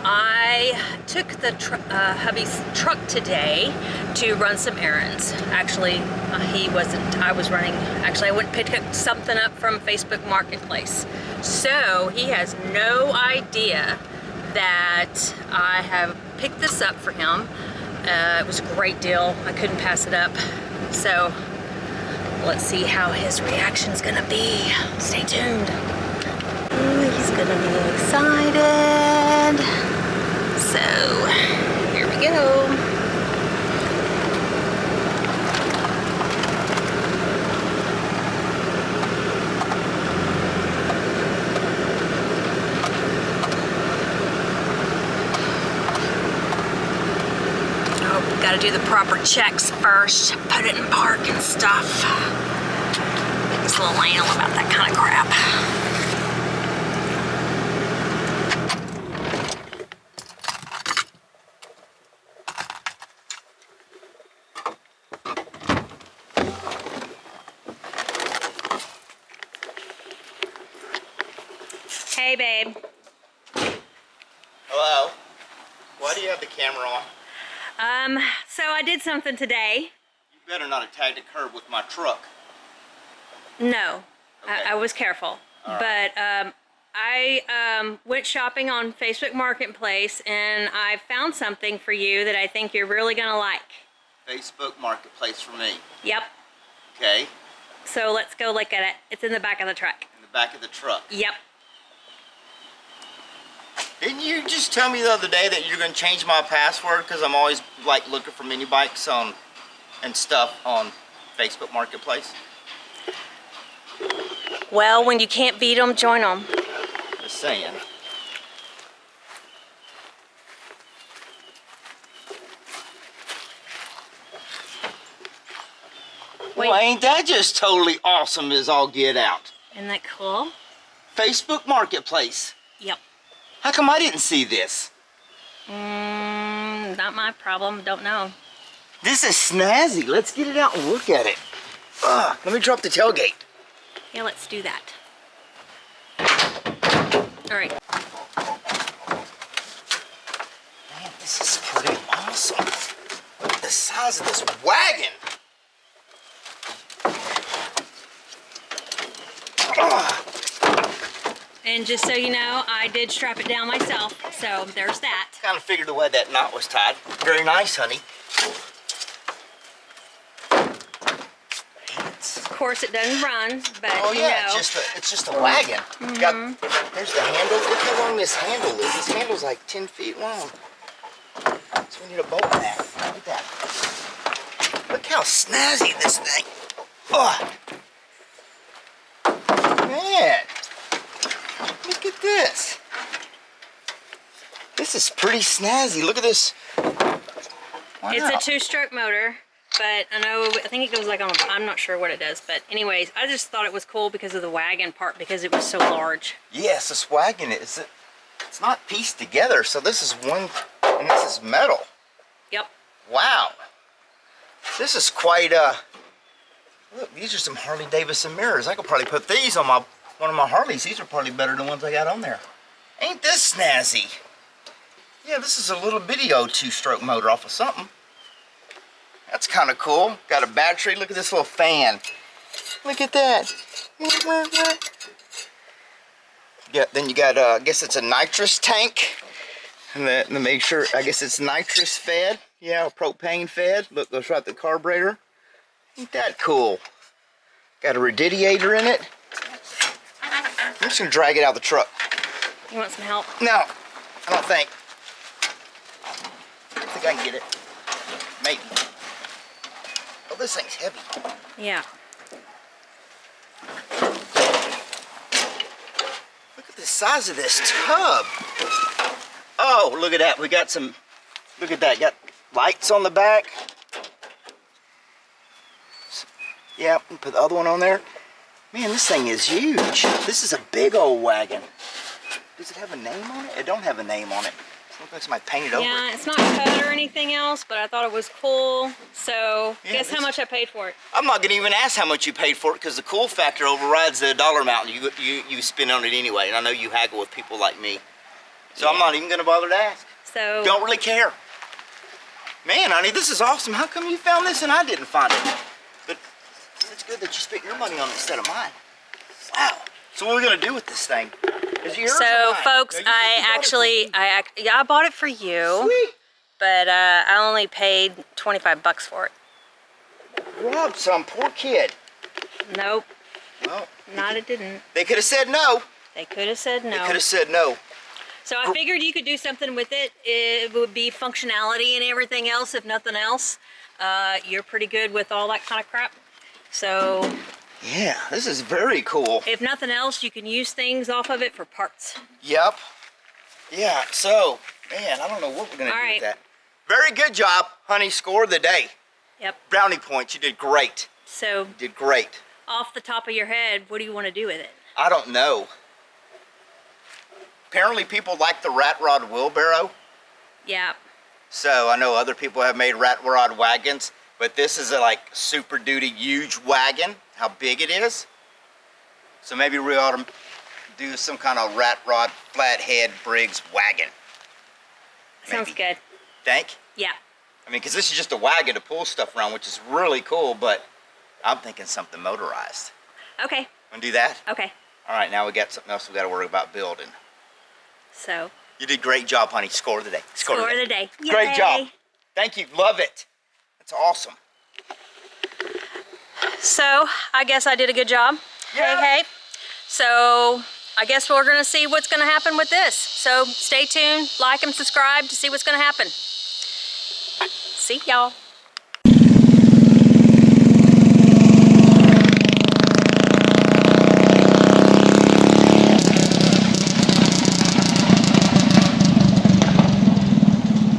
I took the hubby's truck today to run some errands. Actually, he wasn't. I was running. Actually, I went and picked something up from Facebook Marketplace. So he has no idea that I have picked this up for him. It was a great deal. I couldn't pass it up. So let's see how his reaction's gonna be. Stay tuned. Ooh, he's gonna be excited. So here we go. Oh, gotta do the proper checks first. Put it in park and stuff. He's a little anal about that kind of crap. Hey, babe. Hello. Why do you have the camera on? So I did something today. You better not have tagged a curb with my truck. No, Okay. I was careful. All But I went shopping on Facebook Marketplace and I found something for you that I think you're really gonna like. Facebook Marketplace for me. Yep. Okay. So let's go look at it. It's in the back of the truck. In the back of the truck. Yep. Didn't you just tell me the other day that you're going to change my password because I'm always like looking for mini bikes on and stuff on Facebook Marketplace? Well, when you can't beat them, join them. Just saying. Wait. Well, ain't that just totally awesome as all get out? Isn't that cool? Facebook Marketplace. Yep. How come I didn't see this? Not my problem. Don't know. This is snazzy. Let's get it out and look at it. Let me drop the tailgate. Yeah, let's do that. All right. Man, this is pretty awesome. Look at the size of this wagon. And just so you know, I did strap it down myself, so there's that. Kind of figured the way that knot was tied. Very nice, honey. Of course, it doesn't run, but Oh you yeah, know. it's just a wagon. There's the handle. Look how long this handle is. This handle's like 10 feet long. So we need a bolt back. Look at that. Look how snazzy this thing. Oh. Man. Look at this. This is pretty snazzy. Look at this. Wow. It's a two-stroke motor, but I think it goes like on, I'm not sure what it does, but anyways, I just thought it was cool because of the wagon part, because it was so large. Yes, this wagon it's not pieced together, so this is one, and this is metal. Yep. Wow. This is quite, look, these are some Harley Davidson mirrors. I could probably put these on one of my Harleys. These are probably better than the ones I got on there. Ain't this snazzy? Yeah, this is a little bitty old two-stroke motor off of something. That's kind of cool. Got a battery. Look at this little fan. Look at that. Yeah, then you got, I guess it's a nitrous tank. And then to make sure, I guess it's nitrous fed. Yeah, propane fed. Look, goes right the carburetor. Ain't that cool? Got a radiator in it. I'm just gonna drag it out of the truck. You want some help? No, I don't think. I think I can get it. Maybe. Oh, this thing's heavy. Yeah. Look at the size of this tub. Oh, look at that. We got some, look at that. Got lights on the back. Yeah, put the other one on there. Man, this thing is huge. This is a big old wagon. Does it have a name on it? It don't have a name on it. It looks like somebody painted over it. Yeah, it's not cut or anything else, but I thought it was cool. So, Yeah, guess how much I paid for it? I'm not gonna even ask how much you paid for it because the cool factor overrides the dollar amount you spend on it anyway. And I know you haggle with people like me. So I'm not even gonna bother to ask. So Don't really care. Man, honey, this is awesome. How come you found this and I didn't find it? But it's good that you spent your money on it instead of mine. Wow. So what are we gonna do with this thing? Is it yours or So mine? folks, No, you said you bought it for me. I bought it for you, Sweet. but I only paid 25 bucks for it. Rob some poor kid. Nope, Well, it didn't. they could have said no. They could have said They no. could have said no. So I figured you could do something with it. It would be functionality and everything else, if nothing else. You're pretty good with all that kind of crap. So Yeah, this is very cool. if nothing else, you can use things off of it for parts. Yep. Yeah, so, man, I don't know what we're gonna All do right. with that. Very good job, honey. Score of the day. Yep. Brownie points. You did great. So You did great. off the top of your head, what do you want to do with it? I don't know. Apparently people like the rat rod wheelbarrow. Yeah. So I know other people have made rat rod wagons, but this is a like super duty huge wagon. How big it is. So maybe we ought to do some kind of rat rod flathead Briggs wagon. Sounds Maybe. good. Think? Yeah. I mean, because this is just a wagon to pull stuff around, which is really cool, but I'm thinking something motorized. Okay. Want to do that? Okay. All right, now we got something else we got to worry about building. So You did great job, honey. Score of the day. score of the day. Great Yay. job. Thank you. Love it. That's awesome. So I guess I did a good job. Yeah. Hey. So I guess we're gonna see what's gonna happen with this. So stay tuned, like and subscribe to see what's gonna happen. See y'all.